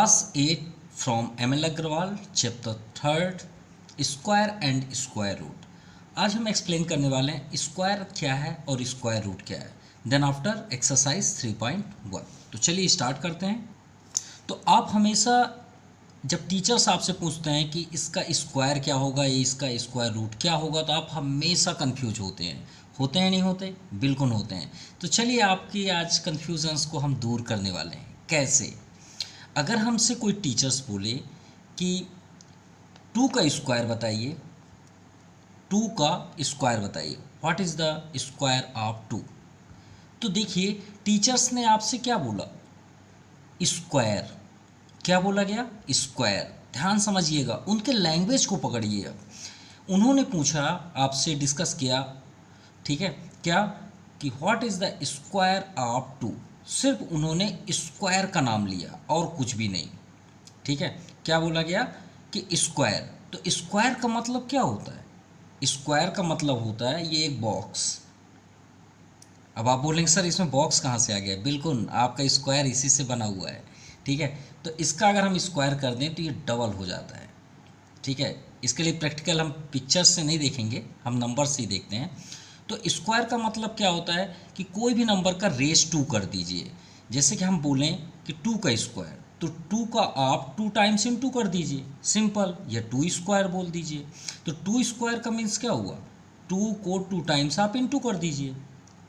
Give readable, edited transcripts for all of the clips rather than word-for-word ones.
Class 8 from ML Agrawal, Chapter 3, square and square root. आज हम explain करने वाले हैं स्क्वायर क्या है और स्क्वायर रूट क्या है। Then after exercise 3.1। तो चलिए स्टार्ट करते हैं। तो आप हमेशा जब टीचर्स आपसे पूछते हैं कि इसका स्क्वायर क्या होगा या इसका स्क्वायर रूट क्या होगा, तो आप हमेशा कंफ्यूज होते हैं नहीं होते? बिल्कुल होते हैं। तो चलिए आपकी आज कन्फ्यूजन्स को हम दूर करने वाले हैं। कैसे? अगर हमसे कोई टीचर्स बोले कि 2 का स्क्वायर बताइए, 2 का स्क्वायर बताइए, what is the square of 2। तो देखिए टीचर्स ने आपसे क्या बोला, स्क्वायर। क्या बोला गया? स्क्वायर। ध्यान समझिएगा, उनके लैंग्वेज को पकड़िएगा। उन्होंने पूछा आपसे, डिस्कस किया, ठीक है, क्या कि what is the square of 2। सिर्फ उन्होंने स्क्वायर का नाम लिया और कुछ भी नहीं। ठीक है, क्या बोला गया कि स्क्वायर। तो स्क्वायर का मतलब क्या होता है? स्क्वायर का मतलब होता है ये एक बॉक्स। अब आप बोलेंगे सर इसमें बॉक्स कहाँ से आ गया? बिल्कुल, आपका स्क्वायर इसी से बना हुआ है। ठीक है, तो इसका अगर हम स्क्वायर कर दें तो ये डबल हो जाता है। ठीक है, इसके लिए प्रैक्टिकल हम पिक्चर्स से नहीं देखेंगे, हम नंबर से ही देखते हैं। तो स्क्वायर का मतलब क्या होता है कि कोई भी नंबर का रेस 2 कर दीजिए। जैसे कि हम बोलें कि 2 का स्क्वायर, तो 2 का आप 2 टाइम्स इंटू कर दीजिए, सिंपल, या 2 स्क्वायर बोल दीजिए। तो 2 स्क्वायर का मीन्स क्या हुआ? 2 को 2 टाइम्स आप इंटू कर दीजिए,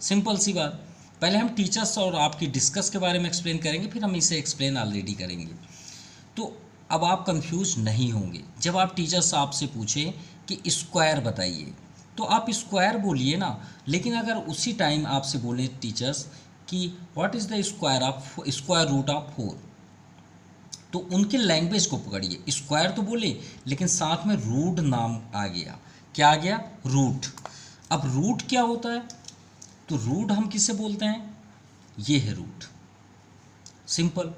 सिंपल सी बात। पहले हम टीचर्स और आपकी डिस्कस के बारे में एक्सप्लेन करेंगे, फिर हम इसे एक्सप्लेन ऑलरेडी करेंगे। तो अब आप कंफ्यूज नहीं होंगे। जब आप टीचर्स आपसे पूछे कि स्क्वायर बताइए, तो आप स्क्वायर बोलिए ना। लेकिन अगर उसी टाइम आपसे बोले टीचर्स कि what is the square root of 4, तो उनके लैंग्वेज को पकड़िए। स्क्वायर तो बोले, लेकिन साथ में रूट नाम आ गया। क्या आ गया? रूट। अब रूट क्या होता है? तो रूट हम किसे बोलते हैं? ये है रूट, सिंपल।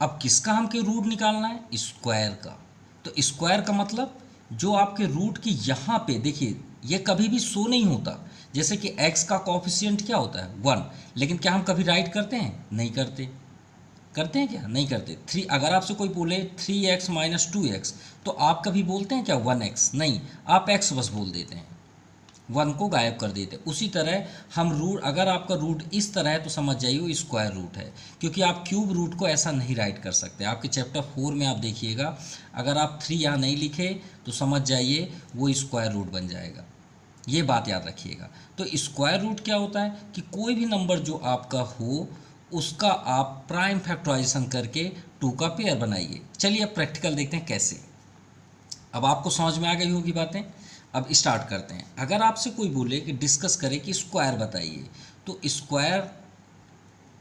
अब किसका हमके रूट निकालना है? स्क्वायर का। तो स्क्वायर का मतलब जो आपके रूट की यहाँ पे देखिए, ये कभी भी शो नहीं होता। जैसे कि x का कोफिशिएंट क्या होता है? 1। लेकिन क्या हम कभी राइट करते हैं? नहीं करते। करते हैं क्या? नहीं करते। 3, अगर आपसे कोई बोले 3x माइनस 2x, तो आप कभी बोलते हैं क्या 1x? नहीं, आप x बस बोल देते हैं, 1 को गायब कर देते। उसी तरह हम रूट, अगर आपका रूट इस तरह है तो समझ जाइए वो स्क्वायर रूट है, क्योंकि आप क्यूब रूट को ऐसा नहीं राइट कर सकते। आपके चैप्टर 4 में आप देखिएगा, अगर आप 3 यहाँ नहीं लिखे तो समझ जाइए वो स्क्वायर रूट बन जाएगा। ये बात याद रखिएगा। तो स्क्वायर रूट क्या होता है कि कोई भी नंबर जो आपका हो उसका आप प्राइम फैक्टराइजेशन करके 2 का पेयर बनाइए। चलिए अब प्रैक्टिकल देखते हैं कैसे। अब आपको समझ में आ गई होगी बातें। अब स्टार्ट करते हैं। अगर आपसे कोई बोले कि डिस्कस करें कि स्क्वायर बताइए, तो स्क्वायर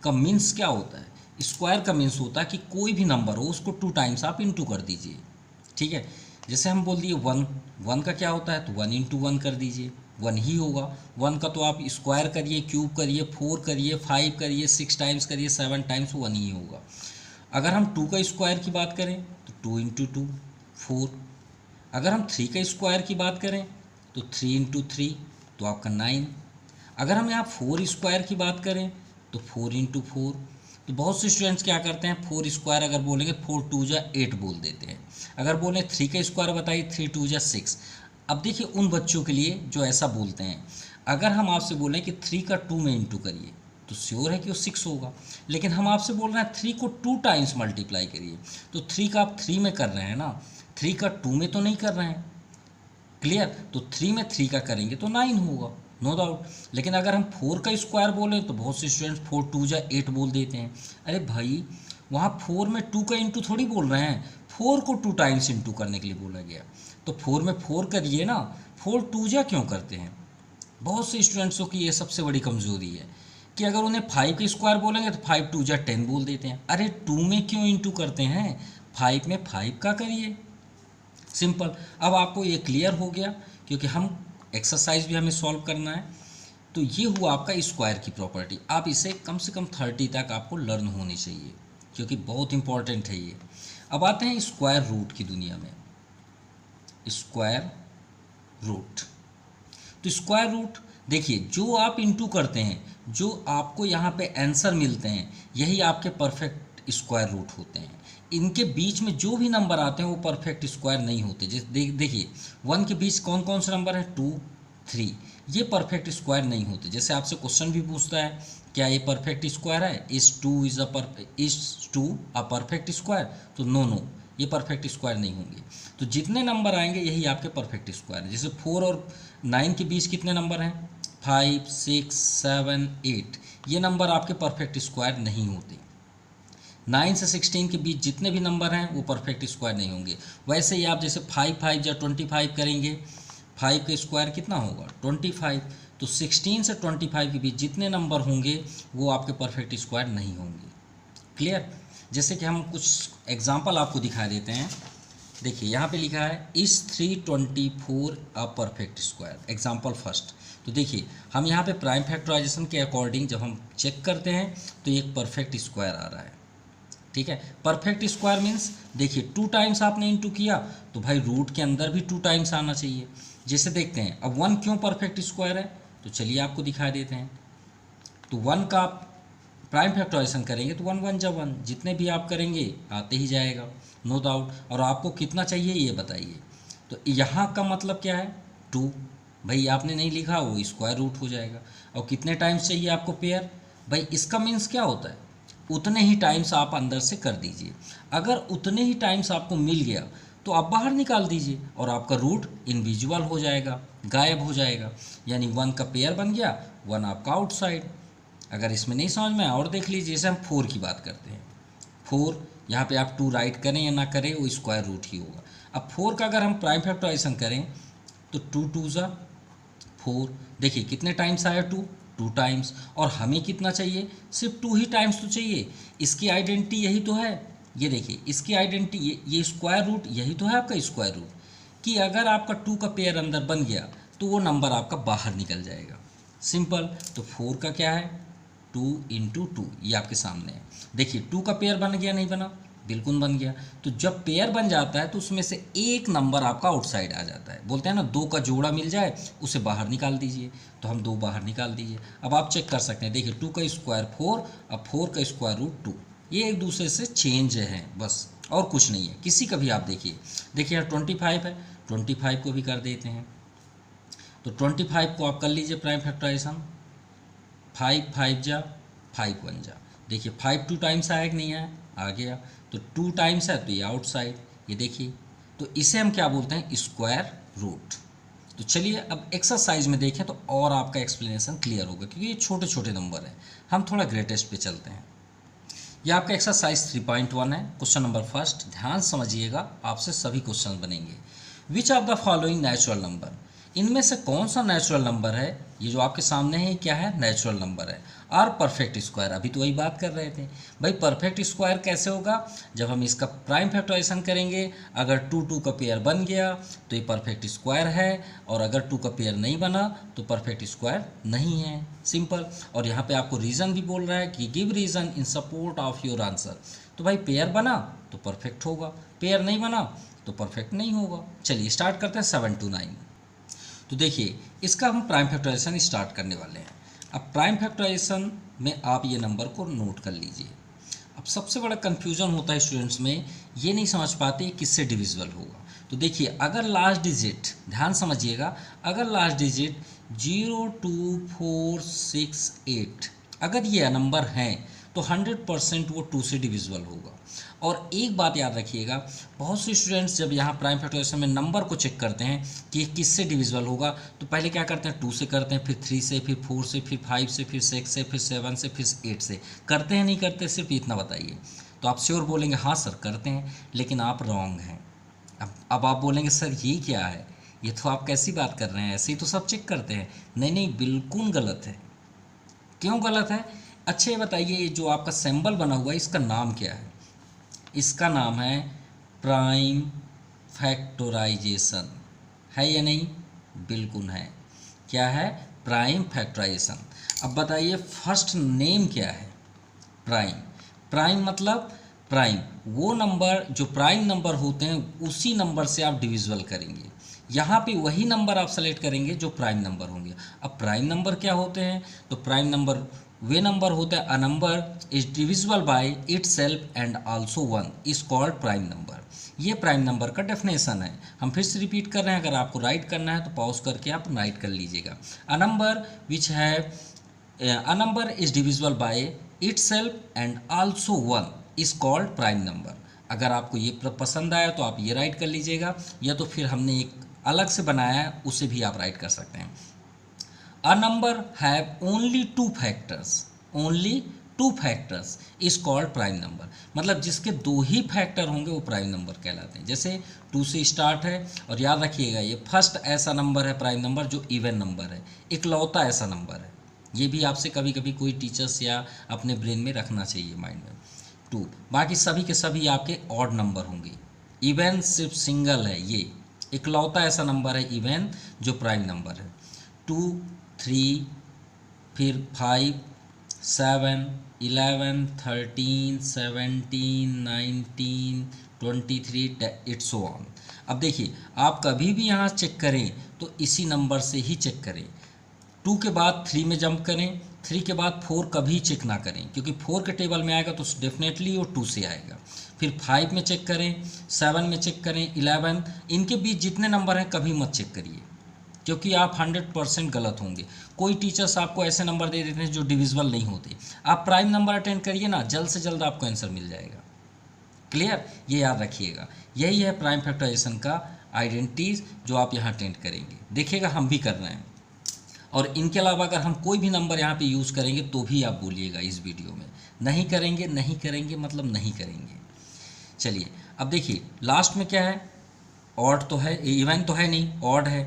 का मीन्स क्या होता है? स्क्वायर का मीन्स होता है कि कोई भी नंबर हो उसको 2 टाइम्स आप इंटू कर दीजिए। ठीक है, जैसे हम बोल दिए 1, 1 का क्या होता है? तो 1 इंटू 1 कर दीजिए, 1 ही होगा। 1 का तो आप स्क्वायर करिए, क्यूब करिए, 4 करिए, 5 करिए, 6 टाइम्स करिए, 7 टाइम्स, 1 ही होगा। अगर हम 2 का स्क्वायर की बात करें तो 2 इंटू 2 4। अगर हम 3 का स्क्वायर की बात करें तो 3 इंटू 3 तो आपका 9। अगर हम यहाँ 4 स्क्वायर की बात करें तो 4 इंटू 4। तो बहुत से स्टूडेंट्स क्या करते हैं, 4 स्क्वायर अगर बोलेंगे 4 2 जा 8 बोल देते हैं। अगर बोलें 3 का स्क्वायर बताइए, 3 2 जा 6। अब देखिए उन बच्चों के लिए जो ऐसा बोलते हैं, अगर हम आपसे बोलें कि 3 का 2 में इंटू करिए तो श्योर है कि वो 6 होगा। लेकिन हम आपसे बोल रहे हैं 3 को 2 टाइम्स मल्टीप्लाई करिए, तो 3 का आप 3 में कर रहे हैं ना, 3 का 2 में तो नहीं कर रहे हैं। क्लियर? तो 3 में 3 का करेंगे तो 9 होगा, नो डाउट। लेकिन अगर हम 4 का स्क्वायर बोलें तो बहुत से स्टूडेंट्स 4 2 जा 8 बोल देते हैं। अरे भाई, वहाँ 4 में 2 का इंटू थोड़ी बोल रहे हैं, 4 को 2 टाइम्स इंटू करने के लिए बोला गया। तो 4 में 4 करिए ना, 4 2 जा क्यों करते हैं? बहुत से स्टूडेंट्सों की ये सबसे बड़ी कमज़ोरी है कि अगर उन्हें 5 का स्क्वायर बोलेंगे तो 5 2 जा 10 बोल देते हैं। अरे 2 में क्यों इंटू करते हैं? 5 में 5 का करिए, सिंपल। अब आपको ये क्लियर हो गया, क्योंकि हम एक्सरसाइज भी हमें सॉल्व करना है। तो ये हुआ आपका स्क्वायर की प्रॉपर्टी। आप इसे कम से कम 30 तक आपको लर्न होनी चाहिए, क्योंकि बहुत इंपॉर्टेंट है ये। अब आते हैं स्क्वायर रूट की दुनिया में। स्क्वायर रूट, तो स्क्वायर रूट देखिए, जो आप इंटू करते हैं, जो आपको यहाँ पे आंसर मिलते हैं, यही आपके परफेक्ट स्क्वायर रूट होते हैं। इनके बीच में जो भी नंबर आते हैं वो परफेक्ट स्क्वायर नहीं होते। जैसे देखिए 1 के बीच कौन कौन से नंबर है, 2, 3, ये परफेक्ट स्क्वायर नहीं होते। जैसे आपसे क्वेश्चन भी पूछता है क्या ये परफेक्ट स्क्वायर है, is two a perfect square, तो नो, ये परफेक्ट स्क्वायर नहीं होंगे। तो जितने नंबर आएंगे यही आपके परफेक्ट स्क्वायर है। जैसे 4 और 9 के बीच कितने नंबर हैं, 5, 6, 7, 8, ये नंबर आपके परफेक्ट स्क्वायर नहीं होते। 9 से 16 के बीच जितने भी नंबर हैं वो परफेक्ट स्क्वायर नहीं होंगे। वैसे ही आप जैसे 5 5 या 25 करेंगे, 5 का स्क्वायर कितना होगा, 25, तो 16 से 25 के बीच जितने नंबर होंगे वो आपके परफेक्ट स्क्वायर नहीं होंगे। क्लियर। जैसे कि हम कुछ एग्जांपल आपको दिखा देते हैं। देखिए यहाँ पे लिखा है इस 324 अ परफेक्ट स्क्वायर, एग्जांपल फर्स्ट। तो देखिए हम यहाँ पे प्राइम फैक्टराइजेशन के अकॉर्डिंग जब हम चेक करते हैं तो एक परफेक्ट स्क्वायर आ रहा है। ठीक है, परफेक्ट स्क्वायर मीन्स देखिए 2 टाइम्स आपने इंटू किया तो भाई रूट के अंदर भी 2 टाइम्स आना चाहिए। जैसे देखते हैं अब 1 क्यों परफेक्ट स्क्वायर है, तो चलिए आपको दिखा देते हैं। तो 1 का प्राइम फैक्टराइजेशन करेंगे तो 1 1 जा 1, जितने भी आप करेंगे आते ही जाएगा, नो डाउट। और आपको कितना चाहिए ये बताइए। तो यहाँ का मतलब क्या है, 2, भाई आपने नहीं लिखा वो स्क्वायर रूट हो जाएगा। और कितने टाइम्स चाहिए आपको पेयर, भाई इसका मीन्स क्या होता है, उतने ही टाइम्स आप अंदर से कर दीजिए। अगर उतने ही टाइम्स आपको मिल गया तो आप बाहर निकाल दीजिए और आपका रूट इनविजुअल हो जाएगा, गायब हो जाएगा। यानी 1 का पेयर बन गया, 1 आपका आउटसाइड। अगर इसमें नहीं समझ में आया और देख लीजिए, जैसे हम 4 की बात करते हैं, 4 यहाँ पे आप 2 राइट करें या ना करें वो स्क्वायर रूट ही होगा। अब 4 का अगर हम प्राइम फैक्टराइजेशन करें तो 2 2 जा 4, देखिए कितने टाइम्स आया 2 टाइम्स। और हमें कितना चाहिए, सिर्फ 2 ही टाइम्स तो चाहिए। इसकी आइडेंटिटी यही तो है, ये देखिए इसकी आइडेंटिटी ये स्क्वायर रूट यही तो है आपका स्क्वायर रूट, कि अगर आपका 2 का पेयर अंदर बन गया तो वो नंबर आपका बाहर निकल जाएगा, सिंपल। तो 4 का क्या है, 2 इंटू 2, ये आपके सामने है। देखिए 2 का पेयर बन गया नहीं बना, बिल्कुल बन गया। तो जब पेयर बन जाता है तो उसमें से एक नंबर आपका आउटसाइड आ जाता है। बोलते हैं ना 2 का जोड़ा मिल जाए उसे बाहर निकाल दीजिए, तो हम 2 बाहर निकाल दीजिए। अब आप चेक कर सकते हैं, देखिए 2 का स्क्वायर 4, अब 4 का स्क्वायर रूट 2, ये एक दूसरे से चेंज है बस, और कुछ नहीं है किसी का भी। आप देखिए यहाँ 25 है, 25 को भी कर देते हैं। तो 25 को आप कर लीजिए प्राइम फैक्टराइजेशन, 5 5 जा 5 1 जा, देखिए 5 2 टाइम्स आया कि नहीं आया, आ गया। तो 2 टाइम्स है तो ये आउटसाइड, ये देखिए। तो इसे हम क्या बोलते हैं, स्क्वायर रूट। तो चलिए अब एक्सरसाइज में देखें तो और आपका एक्सप्लेनेशन क्लियर होगा, क्योंकि ये छोटे छोटे नंबर हैं। हम थोड़ा ग्रेटेस्ट पे चलते हैं। यह आपका एक्सरसाइज 3.1 है, क्वेश्चन नंबर फर्स्ट। ध्यान समझिएगा, आपसे सभी क्वेश्चन बनेंगे। Which of the following natural number, इनमें से कौन सा नेचुरल नंबर है, ये जो आपके सामने है क्या है, नेचुरल नंबर है। और परफेक्ट स्क्वायर, अभी तो वही बात कर रहे थे भाई, परफेक्ट स्क्वायर कैसे होगा, जब हम इसका प्राइम फैक्टराइजेशन करेंगे, अगर 2 2 का पेयर बन गया तो ये परफेक्ट स्क्वायर है, और अगर 2 का पेयर नहीं बना तो परफेक्ट स्क्वायर नहीं है, सिंपल। और यहाँ पे आपको रीज़न भी बोल रहा है कि give reason in support of your answer. तो भाई पेयर बना तो परफेक्ट होगा, पेयर नहीं बना तो परफेक्ट नहीं होगा। चलिए स्टार्ट करते हैं 7 to 9। तो देखिए इसका हम प्राइम फैक्टराइजेशन स्टार्ट करने वाले हैं। अब प्राइम फैक्टराइजेशन में आप ये नंबर को नोट कर लीजिए। अब सबसे बड़ा कन्फ्यूजन होता है स्टूडेंट्स में, ये नहीं समझ पाते किससे डिविजिबल होगा। तो देखिए अगर लास्ट डिजिट, ध्यान समझिएगा, अगर लास्ट डिजिट 0 2 4 6 8 अगर ये नंबर हैं तो 100% वो 2 से डिविजिबल होगा। और एक बात याद रखिएगा, बहुत से स्टूडेंट्स जब यहाँ प्राइम फैक्टराइजेशन में नंबर को चेक करते हैं कि किससे डिविजिबल होगा, तो पहले क्या करते हैं, 2 से करते हैं, फिर 3 से, फिर 4 से, फिर 5 से, फिर 6 से, फिर 7 से, फिर 8 से। करते हैं नहीं करते, सिर्फ इतना बताइए। तो आप श्योर बोलेंगे हाँ सर करते हैं, लेकिन आप रॉन्ग हैं। अब आप बोलेंगे सर ये क्या है, ये तो आप कैसी बात कर रहे हैं, ऐसे ही तो सब चेक करते हैं। नहीं नहीं, बिल्कुल गलत है। क्यों गलत है, अच्छे बताइए। जो आपका सिंबल बना हुआ है इसका नाम क्या है, इसका नाम है प्राइम फैक्टराइजेशन, है या नहीं, बिल्कुल है। क्या है, प्राइम फैक्टराइजेशन। अब बताइए फर्स्ट नेम क्या है, प्राइम। प्राइम मतलब प्राइम, वो नंबर जो प्राइम नंबर होते हैं उसी नंबर से आप डिविजिबल करेंगे। यहाँ पे वही नंबर आप सेलेक्ट करेंगे जो प्राइम नंबर होंगे। अब प्राइम नंबर क्या होते हैं, तो प्राइम नंबर वे नंबर होता है, a number is divisible by itself and also one is called prime number. ये प्राइम नंबर का डेफिनेशन है। हम फिर से रिपीट कर रहे हैं, अगर आपको राइट करना है तो पॉज करके आप राइट कर लीजिएगा। अ नंबर विच है a number is divisible by itself and also one is called prime number। अगर आपको ये पसंद आया तो आप ये राइट कर लीजिएगा, या तो फिर हमने एक अलग से बनाया है उसे भी आप राइट कर सकते हैं। A number have only two factors is called prime number। मतलब जिसके दो ही फैक्टर होंगे वो प्राइम नंबर कहलाते हैं। जैसे 2 से स्टार्ट है, और याद रखिएगा ये फर्स्ट ऐसा नंबर है प्राइम नंबर जो इवन नंबर है, इकलौता ऐसा नंबर है। ये भी आपसे कभी कभी कोई टीचर्स या अपने ब्रेन में रखना चाहिए माइंड में। 2, बाकी सभी के सभी आपके ऑड नंबर होंगे। इवन सिर्फ सिंगल है, ये इकलौता ऐसा नंबर है इवन जो प्राइम नंबर है। 2, 3, फिर 5, 7, 11, 13, 17, 19, 23 इट्स ऑन। अब देखिए आप कभी भी यहाँ चेक करें तो इसी नंबर से ही चेक करें। 2 के बाद 3 में जंप करें, 3 के बाद 4 कभी चेक ना करें, क्योंकि 4 के टेबल में आएगा तो डेफिनेटली वो 2 से आएगा। फिर 5 में चेक करें, 7 में चेक करें, 11, इनके बीच जितने नंबर हैं कभी मत चेक करिए, क्योंकि आप 100% गलत होंगे। कोई टीचर्स आपको ऐसे नंबर दे देते हैं जो डिविजिबल नहीं होते। आप प्राइम नंबर अटेंड करिए ना, जल्द से जल्द आपको आंसर मिल जाएगा। क्लियर, ये याद रखिएगा। यही है प्राइम फैक्टराइजेशन का आइडेंटिटीज जो आप यहाँ अटेंड करेंगे। देखिएगा हम भी कर रहे हैं, और इनके अलावा अगर हम कोई भी नंबर यहाँ पे यूज़ करेंगे तो भी आप बोलिएगा इस वीडियो में। नहीं करेंगे मतलब नहीं करेंगे। चलिए अब देखिए लास्ट में क्या है, ऑड तो है, इवन तो है नहीं, ऑड है,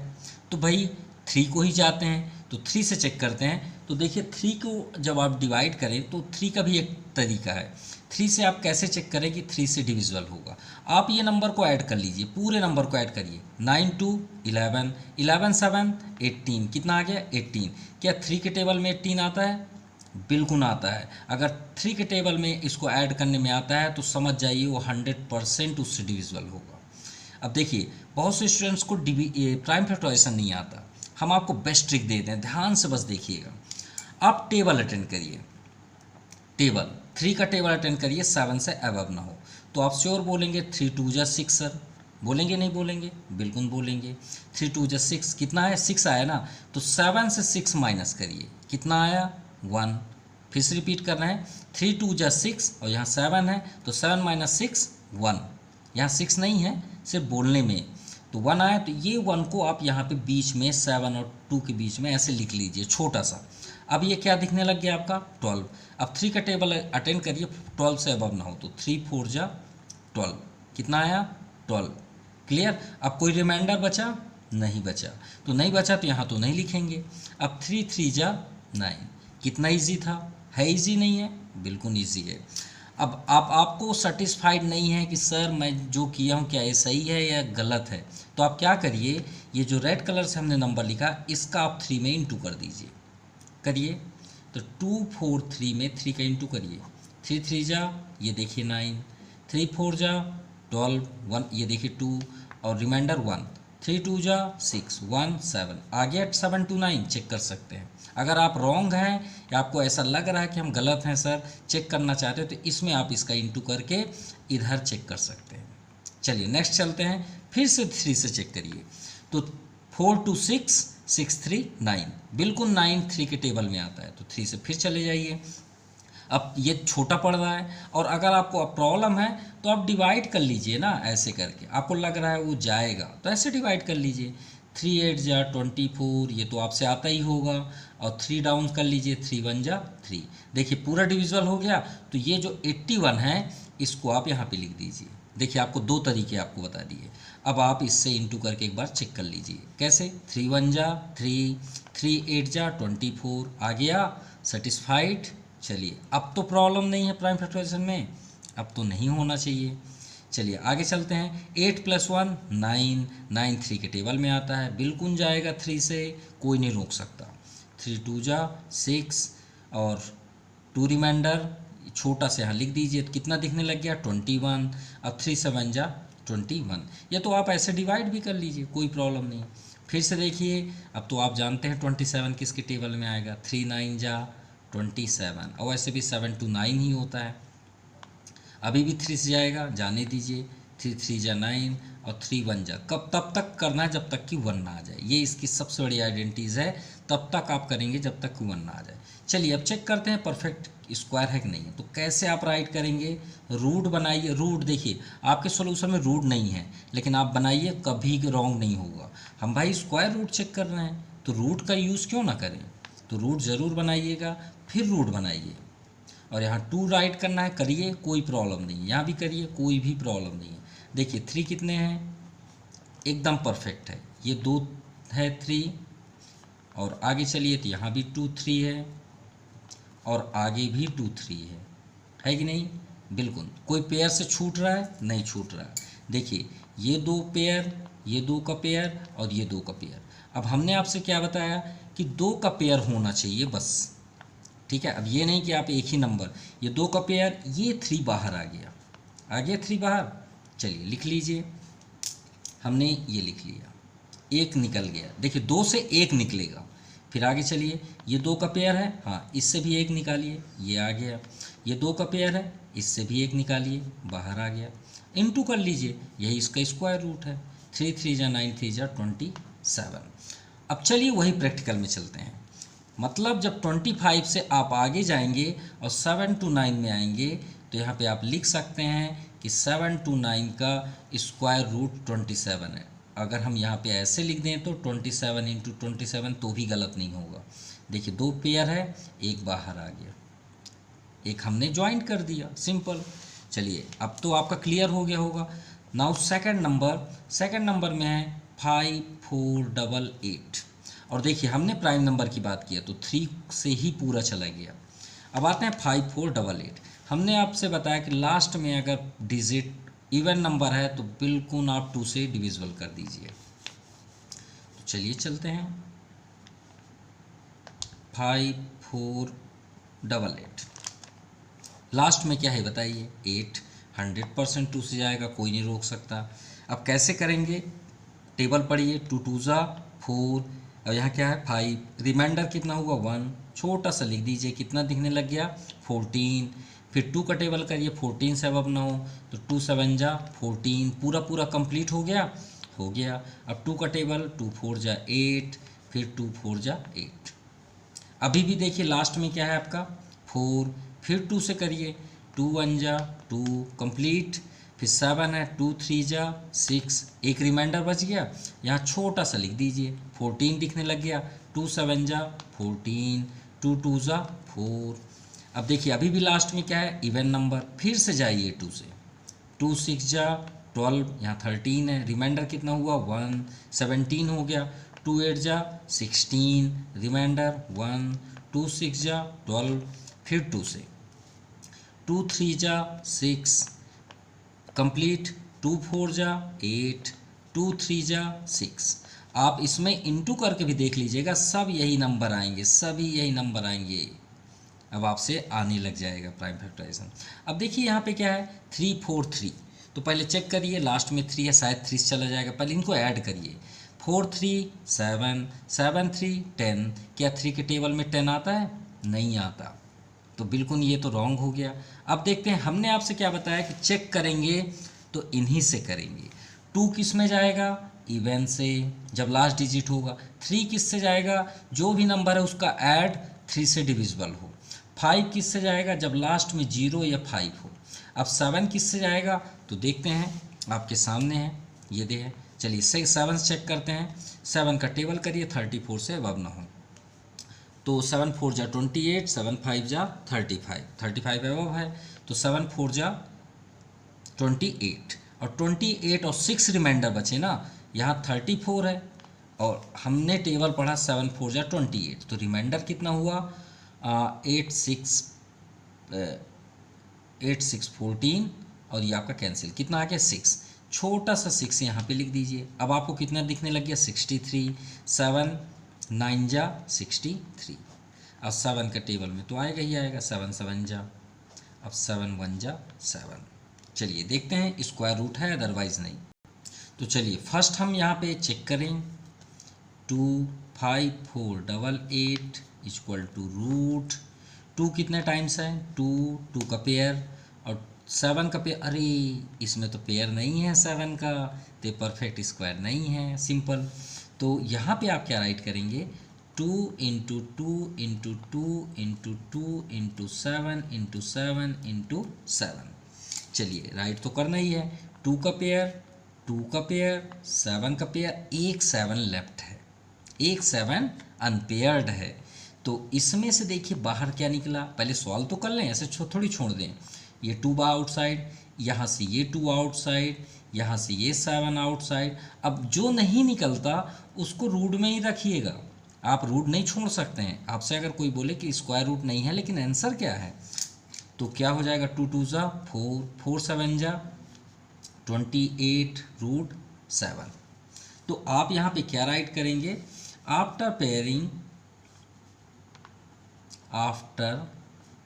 तो भाई 3 को ही जाते हैं, तो 3 से चेक करते हैं। तो देखिए 3 को जब आप डिवाइड करें तो 3 का भी एक तरीका है। 3 से आप कैसे चेक करें कि 3 से डिविजिबल होगा। आप ये नंबर को ऐड कर लीजिए, पूरे नंबर को ऐड करिए। 9 2 11, 11 7 18, कितना आ गया 18। क्या 3 के टेबल में 18 आता है? बिल्कुल आता है। अगर 3 के टेबल में इसको ऐड करने में आता है तो समझ जाइए वो 100% उससे डिविजिबल होगा। अब देखिए बहुत से स्टूडेंट्स को प्राइम फैक्टराइजेशन नहीं आता, हम आपको बेस्ट ट्रिक देते हैं, ध्यान से बस देखिएगा। आप टेबल अटेंड करिए, टेबल 3 का टेबल अटेंड करिए, 7 से अबव ना हो, तो आप श्योर बोलेंगे 3 2 जा 6 सर। बोलेंगे नहीं बोलेंगे? बिल्कुल बोलेंगे। 3 2 जा 6, कितना है 6 आया ना, तो 7 से 6 माइनस करिए, कितना आया 1। फिर से रिपीट कर रहे हैं, 3 2 जा 6 और यहाँ 7 है, तो 7 माइनस 6 1। यहाँ 6 नहीं है, सिर्फ बोलने में, तो 1 आया। तो ये 1 को आप यहाँ पे बीच में 7 और 2 के बीच में ऐसे लिख लीजिए छोटा सा। अब ये क्या दिखने लग गया आपका 12। अब 3 का टेबल अटेंड करिए, 12 से अबव ना हो, तो 3 4 जा 12, कितना आया 12। क्लियर। अब कोई रिमाइंडर बचा? नहीं बचा, तो नहीं बचा तो यहाँ तो नहीं लिखेंगे। अब 3 3 जा 9, कितना ईजी था? है ईजी नहीं है? बिल्कुल ईजी है। अब आपको सेटिस्फाइड नहीं है कि सर मैं जो किया हूँ क्या ये सही है या गलत है, तो आप क्या करिए, ये जो रेड कलर से हमने नंबर लिखा इसका आप 3 में इंटू कर दीजिए। करिए, तो 2 4 3 में 3 का इंटू करिए। 3 3 जा, ये देखिए 9, 3 4 जा 12, 1 ये देखिए 2 और रिमाइंडर 1, 3 2 जा 6 1 7 आ गया 7 2 9। चेक कर सकते हैं। अगर आप रॉन्ग हैं या आपको ऐसा लग रहा है कि हम गलत हैं सर, चेक करना चाहते हो, तो इसमें आप इसका इंटू करके इधर चेक कर सकते हैं। चलिए नेक्स्ट चलते हैं, फिर से 3 से चेक करिए, तो 4 2 6 6 3 9, बिल्कुल 9 3 के टेबल में आता है, तो 3 से फिर चले जाइए। अब ये छोटा पड़ रहा है, और अगर आपको प्रॉब्लम है तो आप डिवाइड कर लीजिए ना, ऐसे करके आपको लग रहा है वो जाएगा तो ऐसे डिवाइड कर लीजिए। 3 8 जा 24, ये तो आपसे आता ही होगा, और 3 डाउन कर लीजिए, 3 1 जा 3। देखिए पूरा डिविजिबल हो गया। तो ये जो 81 है इसको आप यहाँ पे लिख दीजिए। देखिए आपको 2 तरीके आपको बता दिए। अब आप इससे इंटू करके एक बार चेक कर लीजिए कैसे। 3 1 जा 3, 3 8 जा 24 आ गया, सेटिस्फाइड। चलिए अब तो प्रॉब्लम नहीं है प्राइम फैक्टराइजेशन में, अब तो नहीं होना चाहिए। चलिए आगे चलते हैं। 8 + 1 9, 9 3 के टेबल में आता है, बिल्कुल जाएगा 3 से, कोई नहीं रोक सकता। 3 2 जा 6 और 2 रिमाइंडर छोटा से यहाँ लिख दीजिए, तो कितना दिखने लग गया 21। अब 3 7 जा 21, या तो आप ऐसे डिवाइड भी कर लीजिए, कोई प्रॉब्लम नहीं। फिर से देखिए, अब तो आप जानते हैं 27 किसके टेबल में आएगा। 3 9 जा 27, और वैसे भी 7 to 9 ही होता है। अभी भी 3 से जाएगा, जाने दीजिए, 3 3 जा 9 और 3 1 जा, कब तब तक करना है जब तक कि 1 ना आ जाए। ये इसकी सबसे बड़ी आइडेंटिटीज़ है, तब तक आप करेंगे जब तक कि 1 ना आ जाए। चलिए अब चेक करते हैं परफेक्ट स्क्वायर है कि नहीं है। तो कैसे आप राइट करेंगे, रूट बनाइए। रूट देखिए आपके सॉल्यूशन में रूट नहीं है, लेकिन आप बनाइए, कभी रॉन्ग नहीं होगा। हम भाई स्क्वायर रूट चेक कर रहे हैं तो रूट का यूज़ क्यों ना करें। तो रूट ज़रूर बनाइएगा, फिर रूट बनाइए, और यहाँ 2 राइट करना है, करिए, कोई प्रॉब्लम नहीं है। यहाँ भी करिए, कोई भी प्रॉब्लम नहीं है। देखिए 3 कितने हैं, एकदम परफेक्ट है। ये 2 है 3, और आगे चलिए तो यहाँ भी 2 3 है, और आगे भी 2 3 है कि नहीं। बिल्कुल, कोई पेयर से छूट रहा है, नहीं छूट रहा है। देखिए ये 2 पेयर, ये 2 का पेयर और ये 2 का पेयर। अब हमने आपसे क्या बताया कि 2 का पेयर होना चाहिए बस, ठीक है। अब ये नहीं कि आप एक ही नंबर, ये 2 का पेयर, ये 3 बाहर आ गया, आ गया 3 बाहर। चलिए लिख लीजिए, हमने ये लिख लिया, 1 निकल गया। देखिए 2 से 1 निकलेगा। फिर आगे चलिए, ये 2 का पेयर है, हाँ इससे भी 1 निकालिए, ये आ गया। ये 2 का पेयर है, इससे भी 1 निकालिए, बाहर आ गया। इनटू कर लीजिए, यही इसका स्क्वायर रूट है। 3 3 जा 9 3 जा 27। अब चलिए वही प्रैक्टिकल में चलते हैं। मतलब जब 25 से आप आगे जाएंगे और 7 to 9 में आएंगे, तो यहाँ पे आप लिख सकते हैं कि 7 to 9 का स्क्वायर रूट 27 है। अगर हम यहाँ पे ऐसे लिख दें तो 27 इंटू 27 तो भी गलत नहीं होगा। देखिए 2 पेयर है, एक बाहर आ गया, एक हमने ज्वाइंट कर दिया, सिंपल। चलिए अब तो आपका क्लियर हो गया होगा। नाउ सेकंड नंबर में है 5488, और देखिए हमने प्राइम नंबर की बात किया तो 3 से ही पूरा चला गया। अब आते हैं 5488। हमने आपसे बताया कि लास्ट में अगर डिजिट इवन नंबर है तो बिल्कुल आप 2 से डिविजिबल कर दीजिए। तो चलिए चलते हैं, 5488 लास्ट में क्या है बताइए, 8। 100% 2 से जाएगा, कोई नहीं रोक सकता। अब कैसे करेंगे, टेबल पढ़िए, 2 2 जा 4, और यहाँ क्या है 5, रिमाइंडर कितना हुआ 1, छोटा सा लिख दीजिए, कितना दिखने लग गया 14। फिर 2 का टेबल करिए, 14 से अब ना हो तो 2 7 जा 14, पूरा पूरा कंप्लीट हो गया, हो गया। अब 2 का टेबल, 2 4 जा 8, फिर 2 4 जा 8। अभी भी देखिए लास्ट में क्या है आपका 4, फिर 2 से करिए, 2 1 जा 2 कंप्लीट, फिर 7 है, 2 3 जा 6, एक रिमाइंडर बच गया, यहाँ छोटा सा लिख दीजिए, 14 दिखने लग गया, 2 7 जा 14, 2 2 जा 4। अब देखिए अभी भी लास्ट में क्या है इवन नंबर, फिर से जाइए 2 से, 2 6 जा 12, यहाँ 13 है, रिमाइंडर कितना हुआ 1, 17 हो गया, 2 8 जा 16, रिमाइंडर 1, 2 6 जा 12, फिर 2 से, 2 3 जा 6 कंप्लीट, 2 4 जा 8, 2 3 जा 6। आप इसमें इंटू करके भी देख लीजिएगा, सब यही नंबर आएंगे, सभी यही नंबर आएंगे। अब आपसे आने लग जाएगा प्राइम फैक्टराइजेशन। अब देखिए यहाँ पे क्या है 3 4 3, तो पहले चेक करिए, लास्ट में 3 है, शायद 3 से चला जाएगा, पहले इनको ऐड करिए। 4 3 7, 7 3 10, क्या 3 के टेबल में 10 आता है, नहीं आता, तो बिल्कुल ये तो रॉन्ग हो गया। अब देखते हैं, हमने आपसे क्या बताया कि चेक करेंगे तो इन्हीं से करेंगे। 2 किस में जाएगा, इवन से, जब लास्ट डिजिट होगा। 3 किस से जाएगा, जो भी नंबर है उसका ऐड 3 से डिविजिबल हो। 5 किस से जाएगा, जब लास्ट में 0 या 5 हो। अब 7 किस से जाएगा, तो देखते हैं, आपके सामने है, ये दे है। चलिए 7 से चेक करते हैं, 7 का टेबल करिए, 34 से अब ना हो, तो 7 4 जा 28, 7 5 जा 35, 35 अबव है, तो 7 4 जा 28, और 28 और 6 रिमाइंडर बचे ना, यहाँ 34 है, और हमने टेबल पढ़ा 7 4 जा 28, तो रिमाइंडर कितना हुआ 8 6 14, और ये आपका कैंसिल, कितना आ गया 6, छोटा सा 6 यहाँ पे लिख दीजिए। अब आपको कितना दिखने लग गया 63, 7 9 जा 63, अब 7 का टेबल में तो आएगा ही आएगा, 7 7 जा, अब 7 1 जा 7। चलिए देखते हैं स्क्वायर रूट है अदरवाइज नहीं। तो चलिए फर्स्ट हम यहाँ पे चेक करें, 2 5 4 8 8 इक्वल टू रूट 2 कितने टाइम्स है, 2, 2 का पेयर, और 7 का पेयर, अरे इसमें तो पेयर नहीं है 7 का, तो परफेक्ट स्क्वायर नहीं है, सिंपल। तो यहाँ पे आप क्या राइट करेंगे, 2 into 2 into 2 into 2 into 7 into 7 into 7। चलिए राइट तो करना ही है, 2 का पेयर, 2 का पेयर, 7 का पेयर, एक 7 लेफ्ट है, एक 7 अनपेयर्ड है। तो इसमें से देखिए बाहर क्या निकला, पहले सॉल्व तो कर लें, ऐसे थोड़ी छोड़ दें। ये 2 आउटसाइड, यहाँ से ये 2 आउटसाइड, यहाँ से ये 7 आउटसाइड। अब जो नहीं निकलता उसको रूट में ही रखिएगा, आप रूट नहीं छोड़ सकते हैं। आपसे अगर कोई बोले कि स्क्वायर रूट नहीं है लेकिन आंसर क्या है, तो क्या हो जाएगा, 2 2 जा 4, 4 7 जा 28 रूट 7। तो आप यहाँ पे क्या राइट करेंगे, after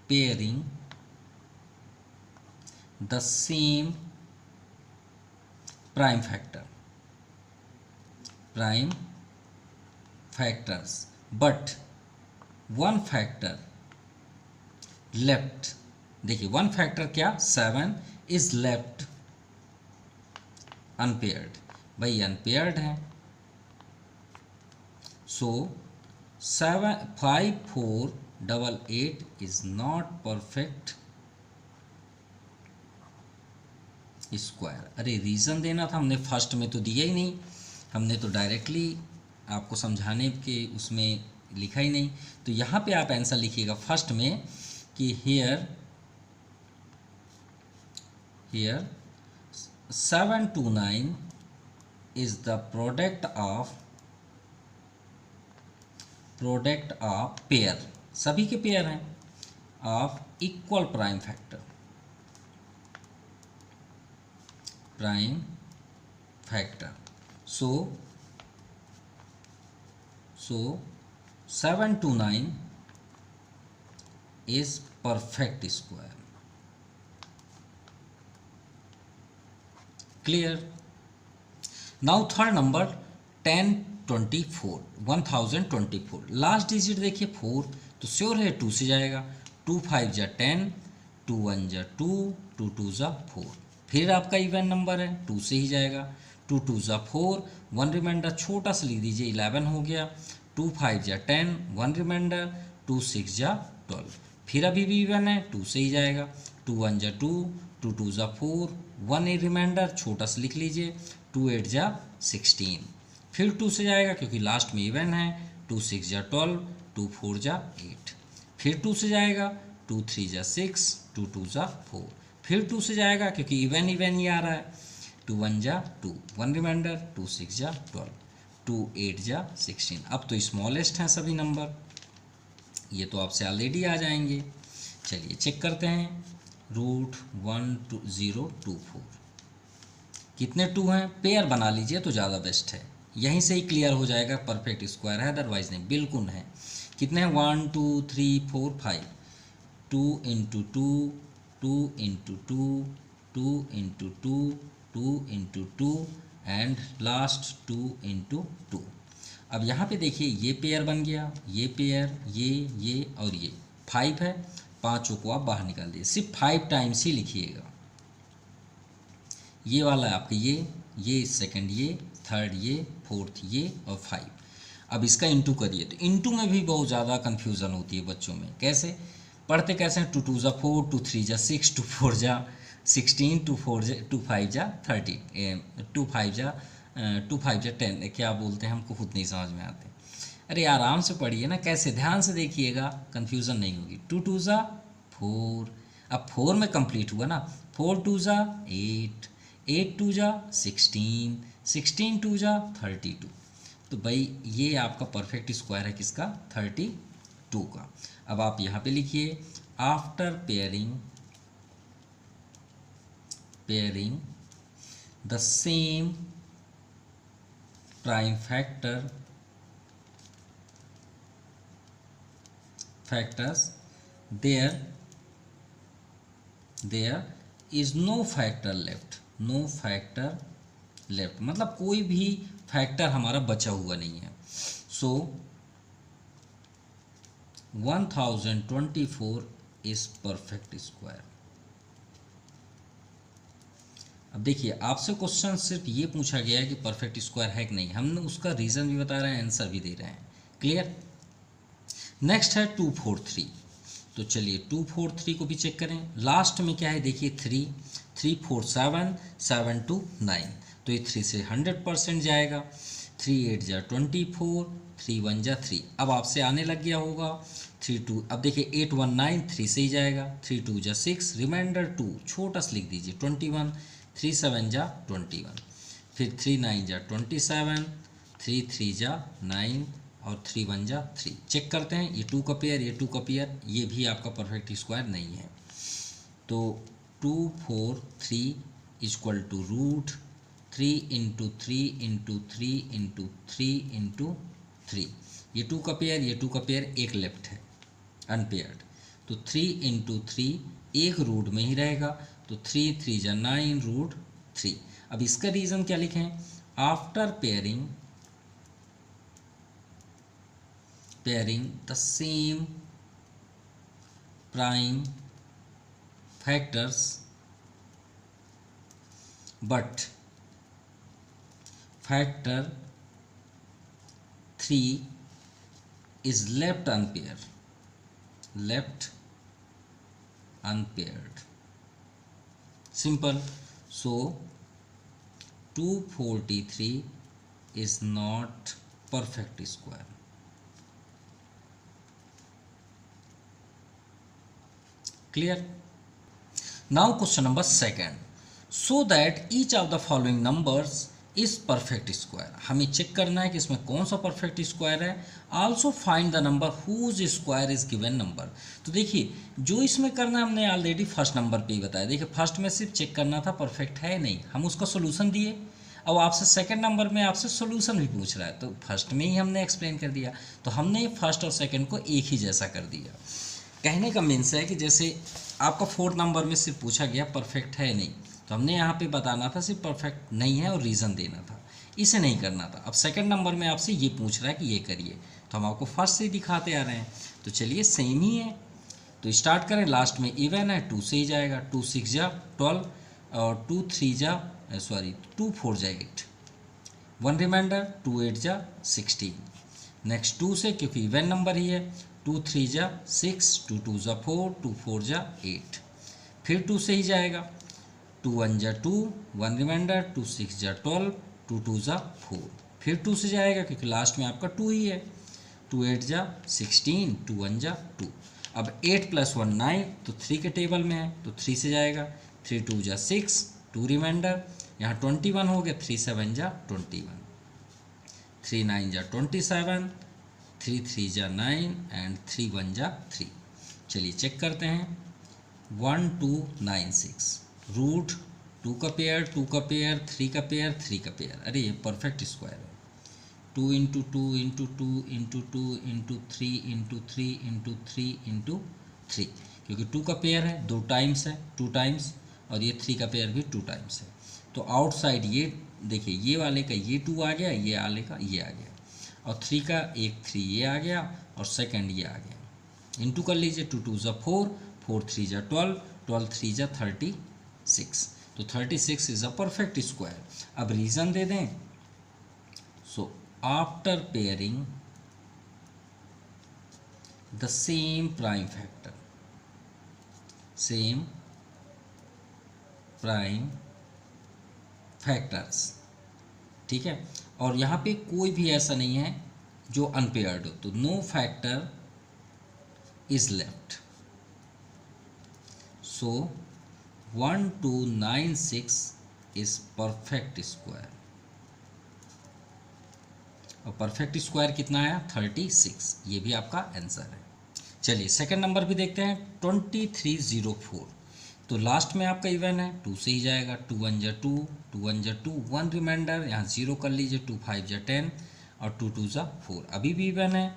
pairing the same prime factors but one factor left. देखिए वन फैक्टर क्या, 7 इज लेफ्ट अनपेयर्ड, भाई अनपेयर्ड है। सो 5488 इज नॉट परफेक्ट स्क्वायर। अरे रीज़न देना था, हमने फर्स्ट में तो दिया ही नहीं, हमने तो डायरेक्टली आपको समझाने के उसमें लिखा ही नहीं। तो यहाँ पे आप आंसर लिखिएगा फर्स्ट में कि here 729 is the product of pair, सभी के पेयर हैं, of equal prime factor. So 729 is perfect square. Clear. Now third number 1024 last digit देखिए 4, तो श्योर है 2 से जाएगा, 2 5 जा 10, 2 1 जा 2, 2 2 जा 4। फिर आपका इवन नंबर है, 2 से ही जाएगा, 2 2 जा 4, 1 रिमाइंडर छोटा सा लिख दीजिए 11 हो गया, 2 5 जा 10, 1 रिमाइंडर, 2 6 जा 12। फिर अभी भी इवन है, 2 से ही जाएगा, 2 1 जा 2, 2 2 जा 4, 1 रिमाइंडर छोटा सा लिख लीजिए, 2 8 जा 16। फिर 2 से जाएगा क्योंकि लास्ट में इवन है, 2 6 जा 12, 2 4 जा 8। फिर 2 से जाएगा, 2 3 जा 6, 2 2 जा 4। फिर 2 से जाएगा क्योंकि इवन ही आ रहा है, 2 1 जा 2, 1 रिमाइंडर, 2 6 जा 12, 2 8 जा 16। अब तो स्मॉलेस्ट हैं सभी नंबर, ये तो आपसे ऑलरेडी आ जाएंगे। चलिए चेक करते हैं, √1024 कितने 2 हैं, पेयर बना लीजिए तो ज़्यादा बेस्ट है, यहीं से ही क्लियर हो जाएगा परफेक्ट स्क्वायर है, अदरवाइज नहीं, बिल्कुल है। कितने हैं, 1 2 3 4 5, 2 into 2, 2 into 2, 2 into 2, 2 into 2 and last 2 into 2। अब यहाँ पे देखिए ये पेयर बन गया, ये पेयर, ये और ये 5 है, पाँचों को आप बाहर निकाल दिए, सिर्फ 5 टाइम्स ही लिखिएगा। ये वाला है आपका ये सेकंड, ये थर्ड, ये फोर्थ, ये और 5। अब इसका इंटू करिए, तो इंटू में भी बहुत ज़्यादा कन्फ्यूज़न होती है बच्चों में, कैसे पढ़ते कैसे हैं, 2 2 जा 4, 2 3 जा 6, 2 4 जा 16, 2 5 जा 30, 2 5 जा 10, क्या बोलते हैं हमको खुद नहीं समझ में आते। अरे आराम से पढ़िए ना, कैसे, ध्यान से देखिएगा, कन्फ्यूज़न नहीं होगी। 2 2 जा 4, अब 4 में कंप्लीट हुआ ना, 4 2 जा 8, 8 2 जा 16, 16 2 जा 32। तो भाई ये आपका परफेक्ट स्क्वायर है किसका, 32 का। अब आप यहाँ पे लिखिए, after pairing the same prime factors there is no factor left, मतलब कोई भी फैक्टर हमारा बचा हुआ नहीं है। So 1024 is perfect square. अब देखिए आपसे क्वेश्चन सिर्फ ये पूछा गया है कि परफेक्ट स्क्वायर है कि नहीं, हमने उसका रीज़न भी बता रहे हैं, आंसर भी दे रहे हैं। क्लियर। नेक्स्ट है 243। तो चलिए 243 को भी चेक करें। लास्ट में क्या है देखिए 3 3 4 7 7 2 9, तो ये 3 से 100% जाएगा। 3 8 जा 24, 3 1 जा 3। अब आपसे आने लग गया होगा 3 2, अब देखिए 8 1 9 3 से ही जाएगा। 3 2 जा 6, रिमाइंडर 2 छोटा सा लिख दीजिए 21, 3 7 जा 21, फिर 3 9 जा 27, 3 3 जा 9 और 3 1 जा 3। चेक करते हैं ये 2 का पेयर, ये 2 का पेयर, ये भी आपका परफेक्ट स्क्वायर नहीं है। तो 2 4 3 equal to root 3 into 3 into 3 into 3 into 3। ये 2 का पेयर, ये 2 का पेयर, एक लेफ्ट है अनपेयर्ड, तो 3 इंटू 3 एक रूट में ही रहेगा, तो 3 3 जा 9 रूट 3। अब इसका रीज़न क्या लिखें, after pairing the same prime factors but factor 3 is left unpaired, simple. So 243 is not perfect square. Clear? Now question number second. So that each of the following numbers is perfect square. हमें check करना है कि इसमें कौन सा perfect square है। Also find the number whose square is given number. तो देखिए जो इसमें करना है हमने ऑलरेडी फर्स्ट नंबर पे ही बताया। देखिए फर्स्ट में सिर्फ चेक करना था परफेक्ट है नहीं, हम उसका सोल्यूशन दिए। अब आपसे सेकंड नंबर में आपसे सोल्यूशन भी पूछ रहा है, तो फर्स्ट में ही हमने एक्सप्लेन कर दिया, तो हमने फर्स्ट और सेकंड को एक ही जैसा कर दिया। कहने का मीन्स है कि जैसे आपका फोर्थ नंबर में सिर्फ पूछा गया परफेक्ट है नहीं, तो हमने यहाँ पे बताना था सिर्फ परफेक्ट नहीं है और रीज़न देना था, इसे नहीं करना था। अब सेकंड नंबर में आपसे ये पूछ रहा है कि ये करिए, तो हम आपको फर्स्ट से ही दिखाते आ रहे हैं। तो चलिए सेम ही है, तो स्टार्ट करें। लास्ट में इवन है 2 से ही जाएगा, 2 6 जा 12 और 2 3 जा 2 4 जा 8, 1 रिमाइंडर 2 8 जा 16। नेक्स्ट 2 से, क्योंकि इवन नंबर ही है, 2 3 जा 6, 2 2 जा 4, 2 4 जा 8। फिर 2 से ही जाएगा, 2 1 जा 2, 1 रिमाइंडर 2 6 जा 12, 2 2 जा 4। फिर 2 से जाएगा क्योंकि लास्ट में आपका 2 ही है, 2 8 जा 16, 2 1 जा 2। अब 8 + 1 9, तो 3 के टेबल में है, तो 3 से जाएगा, 3 2 जा 6, 2 रिमाइंडर, यहाँ 21 हो गया, 3 7 जा 21, 3 9 जा 27, 3 3 जा 9 एंड 3 1 जा 3। चलिए चेक करते हैं। 1 2 9 6 रूट 2 का पेयर, 2 का पेयर, 3 का पेयर, 3 का पेयर, अरे ये परफेक्ट स्क्वायर है। 2 into 2 into 2 into 2 into 3 into 3 into 3 into 3, क्योंकि 2 का पेयर है 2 टाइम्स है, 2 टाइम्स, और ये 3 का पेयर भी 2 टाइम्स है। तो आउटसाइड ये देखिए, ये वाले का ये 2 आ गया, ये वाले का ये आ गया, और 3 का एक 3 ये आ गया, और सेकंड ये आ गया। इंटू कर लीजिए, 2 2 जा 4, 4 3 जा 12, 12 3 जा 36, तो 36 इज अ परफेक्ट स्क्वायर। अब रीज़न दे दें, so after pairing the same prime factor, same prime factors, ठीक है, और यहाँ पे कोई भी ऐसा नहीं है जो अनपेयर्ड हो, तो no factor is left. So 1 2 9 6 is perfect square, और परफेक्ट स्क्वायर कितना आया 36, ये भी आपका आंसर है। चलिए सेकंड नंबर भी देखते हैं, 2304। तो लास्ट में आपका इवन है, 2 से ही जाएगा, 2 1 जा 2, 2 1 जा 2, 1 रिमाइंडर, यहाँ 0 कर लीजिए, 2 5 जा 10 और 2 2 जा 4, अभी भी इवन है,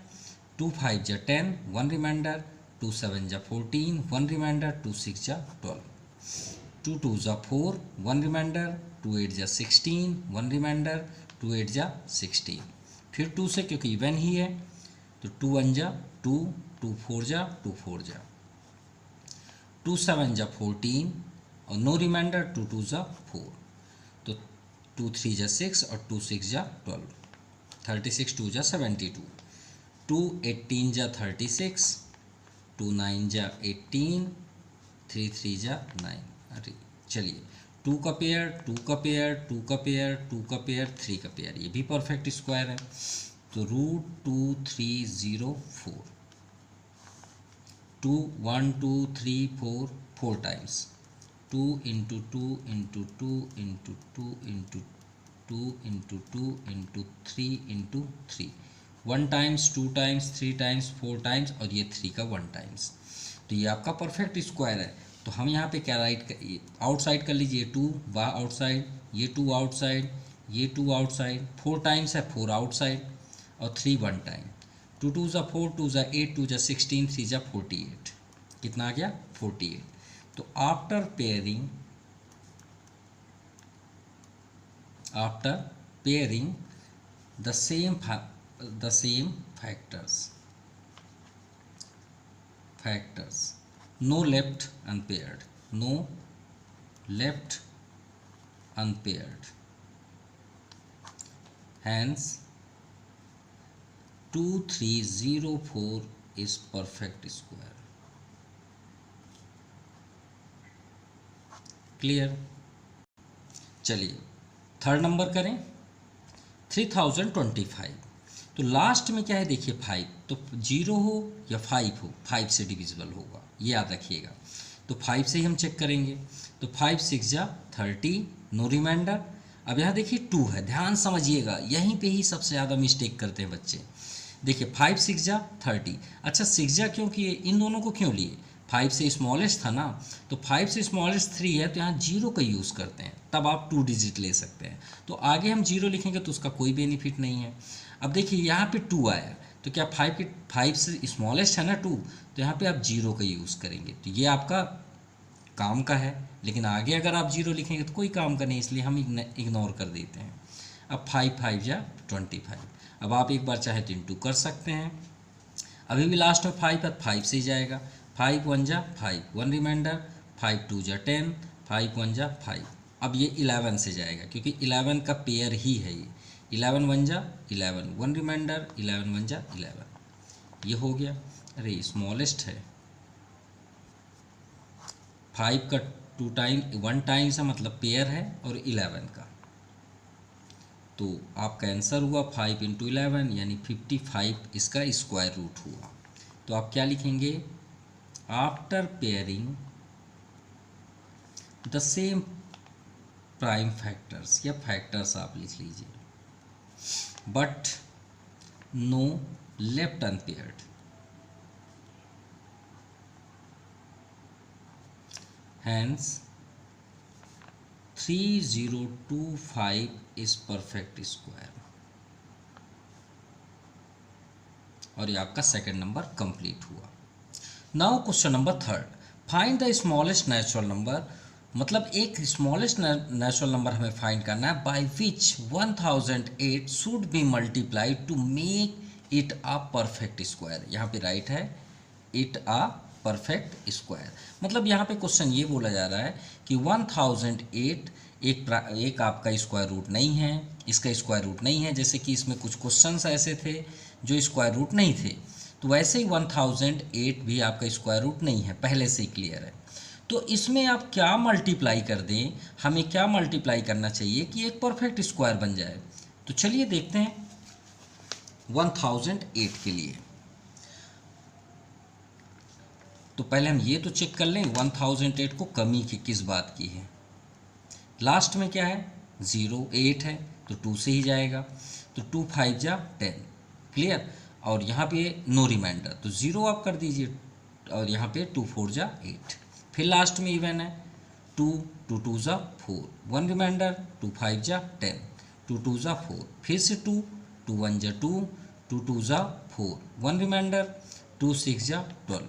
2 5 जा 10, 1 रिमाइंडर, 2 7 जा 14, 1 रिमाइंडर, 2 6 जा 12, 2 2 जा 4, 1 रिमाइंडर, 2 8 जा 16, 1 रिमाइंडर, 2 8 जा 16। फिर 2 से, क्योंकि इवन ही है, तो 2 1 जा 2, 2 4 जा 2 4 जा, 2 7 जा 14 और नो रिमाइंडर, 2 2 जा 4, तो 2 3 जा 6 और 2 6 जा 12, 36 2 जा 72, 2 18 जा 36, 2 9 जा 18, 3 3 जा 9। अरे चलिए 2 का पेयर 2 का पेयर 2 का पेयर 2 का पेयर 3 का पेयर, ये भी परफेक्ट स्क्वायर है। तो √2304, 2 1 2 3 4 4 times, 2 × 2 × 2 × 2 × 2 × 2 × 3 × 3, 1 times 2 times 3 times 4 times और ये 3 का 1 टाइम्स। तो ये आपका परफेक्ट स्क्वायर है। तो हम यहाँ पे क्या राइट आउटसाइड कर लीजिए, 2 वहाँ आउटसाइड, ये 2 आउटसाइड, ये 2 आउटसाइड, 4 टाइम्स है 4 आउटसाइड और 3 1 टाइम, 2 2 ज़ा 4, 2 ज़ा 8, 2 ज़ा 16, 3 ज़ा 48, कितना आ गया 48। तो after pairing the same factors, no left unpaired, hence 2304 is perfect square। Clear? चलिए थर्ड नंबर करें, 3025। तो लास्ट में क्या है देखिए 5, तो 0 हो या 5 हो, 5 से डिविजिबल होगा, ये याद रखिएगा। तो 5 से ही हम चेक करेंगे। तो 5 6 जा 30, नो रिमाइंडर। अब यहाँ देखिए 2 है, ध्यान समझिएगा, यहीं पे ही सबसे ज़्यादा मिस्टेक करते हैं बच्चे। देखिए 5 6 जा 30, अच्छा 6 जा क्यों किए, इन दोनों को क्यों लिए, 5 से स्मॉलेस्ट था ना, तो 5 से स्मॉलेस्ट 3 है, तो यहाँ 0 का यूज़ करते हैं, तब आप 2 डिजिट ले सकते हैं। तो आगे हम 0 लिखेंगे तो उसका कोई बेनिफिट नहीं है। अब देखिए यहाँ पे 2 आया, तो क्या 5 से स्मॉलेस्ट है ना 2, तो यहाँ पे आप 0 का यूज़ करेंगे, तो ये आपका काम का है। लेकिन आगे अगर आप 0 लिखेंगे तो कोई काम का नहीं, इसलिए हम इग्नोर कर देते हैं। अब 5 5 जा 25। अब आप एक बार चाहे तो इंटू कर सकते हैं, अभी भी लास्ट में 5 है, 5 से ही जाएगा, 5 1 जा 5, 1 रिमाइंडर, 5 2 जा 10, 5 1 जा 5। अब ये 11 से जाएगा क्योंकि 11 का पेयर ही है ये, 11 1 जा 11, 1 रिमाइंडर, 11 1 जा 11, ये हो गया। अरे स्मॉलेस्ट है, 5 का 2 टाइम 1 टाइम्स है, मतलब पेयर है, और 11 का, तो आपका आंसर हुआ 5 × 11 यानी 55 इसका स्क्वायर रूट हुआ। तो आप क्या लिखेंगे, after pairing the same prime factors, या फैक्टर्स आप लिख लीजिए, but no left unpaired, hence 3025 is perfect square। और ये आपका सेकंड नंबर कंप्लीट हुआ। Now question number third, find the smallest natural number, मतलब एक स्मॉलेस्ट नेचुरल नंबर हमें फाइंड करना है by which 1008 should be multiplied to make it a perfect square. यहाँ पे राइट है इट अ परफेक्ट स्क्वायर, मतलब यहाँ पे क्वेश्चन ये बोला जा रहा है कि 1008 एक आपका स्क्वायर रूट नहीं है, इसका स्क्वायर रूट नहीं है, जैसे कि इसमें कुछ क्वेश्चंस ऐसे थे जो स्क्वायर रूट नहीं थे, तो वैसे ही 1008 भी आपका स्क्वायर रूट नहीं है, पहले से ही क्लियर है। तो इसमें आप क्या मल्टीप्लाई कर दें, हमें क्या मल्टीप्लाई करना चाहिए कि एक परफेक्ट स्क्वायर बन जाए। तो चलिए देखते हैं 1008 के लिए। तो पहले हम ये तो चेक कर लें 1008 को कमी की किस बात की है। लास्ट में क्या है 0 8 है, तो 2 से ही जाएगा, तो 2 5 जा 10, क्लियर। और यहाँ पे नो रिमाइंडर, तो 0 आप कर दीजिए, और यहाँ पे 2 4 जा 8, फिर लास्ट में इवन है 2 2 2 जा 4, 1 रिमाइंडर, 2 5 जा 10, 2 2 जा 4, फिर से 2 2 1 जा 2, 2 2 जा 4, 1 रिमाइंडर, 2 6 जा 12,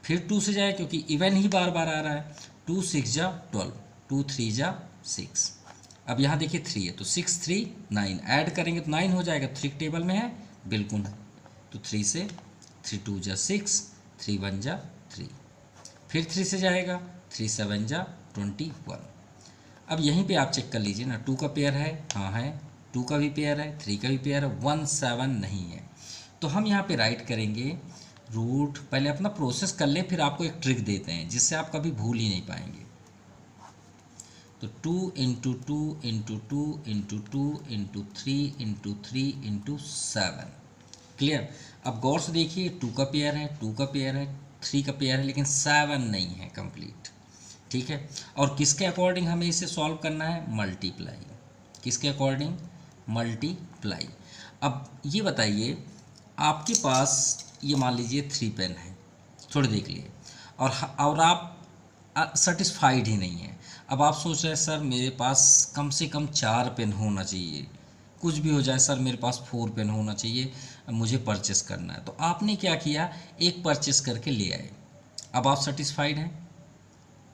फिर 2 से जाए क्योंकि इवन ही बार बार आ रहा है, 2 6 जा 12, 2 3 जा 6। अब यहाँ देखिए 3 है, तो 6 3 9 ऐड करेंगे तो 9 हो जाएगा, 3 टेबल में है बिल्कुल, तो 3 से 3 2 जा 6, 3 1 जा 3, फिर 3 से जाएगा, 3 7 जा 21। अब यहीं पे आप चेक कर लीजिए ना, 2 का पेयर है, हाँ है, 2 का भी पेयर है, 3 का भी पेयर है, 1 7 नहीं है। तो हम यहाँ पे राइट करेंगे रूट, पहले अपना प्रोसेस कर ले, फिर आपको एक ट्रिक देते हैं जिससे आप कभी भूल ही नहीं पाएंगे। तो 2 into 2 into 2 into 2 into 3 into 3 into 7। Clear. अब गौर से देखिए, 2 का पेयर है, 2 का पेयर है, 3 का पेयर है, लेकिन 7 नहीं है कंप्लीट। ठीक है। और किसके अकॉर्डिंग हमें इसे सॉल्व करना है? मल्टीप्लाई। किसके अकॉर्डिंग? मल्टीप्लाई। अब ये बताइए, आपके पास ये मान लीजिए 3 पेन है, थोड़े देख लिए, और आप सेटिस्फाइड ही नहीं है। अब आप सोच रहे हैं सर मेरे पास कम से कम 4 पेन होना चाहिए, कुछ भी हो जाए सर मेरे पास 4 पेन होना चाहिए, मुझे परचेस करना है। तो आपने क्या किया, एक परचेस करके ले आए। अब आप सेटिस्फाइड हैं,